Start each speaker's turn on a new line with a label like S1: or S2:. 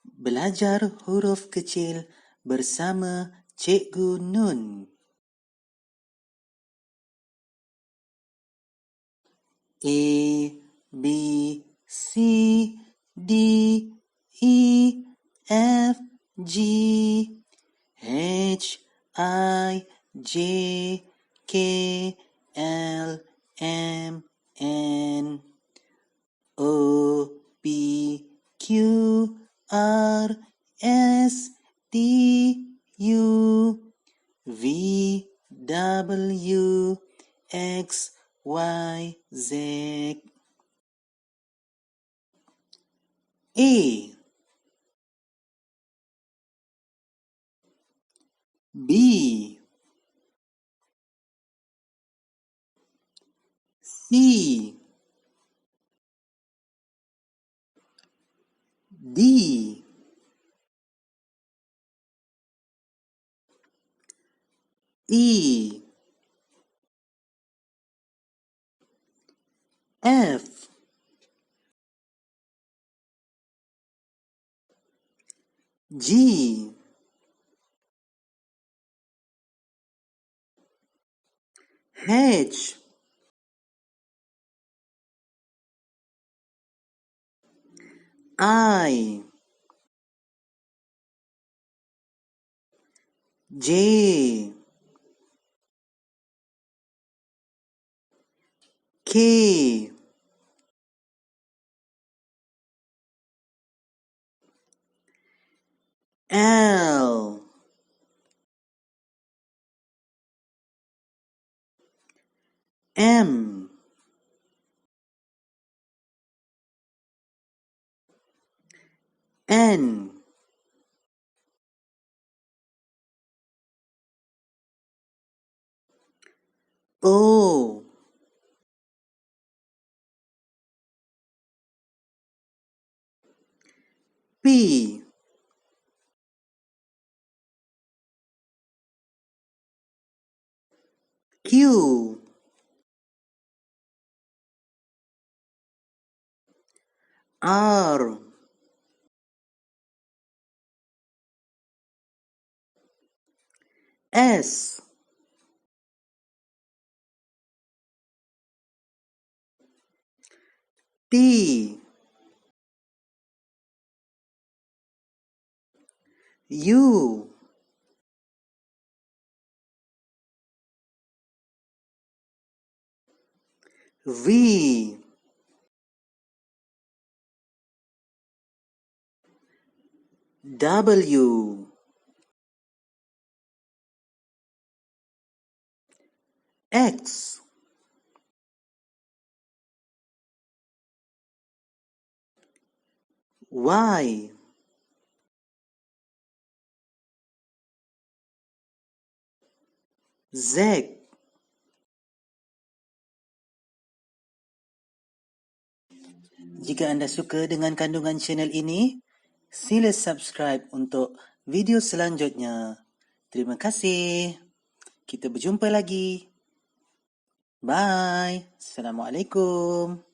S1: Belajar huruf kecil bersama Cikgu Nun. A, B, C, D, E, F, G, H, I, J, K, L, M, N, O, P, Q, R, S, T, U, V, W, X, Y, Z. A, B, C, D, E, F, G, H, I, J, K, L, M, N, O, P, Q, R, S, T, U, V, W, X, Y. Z. Jika anda suka dengan kandungan channel ini, sila subscribe untuk video selanjutnya. Terima kasih. Kita berjumpa lagi. Bye. Assalamualaikum.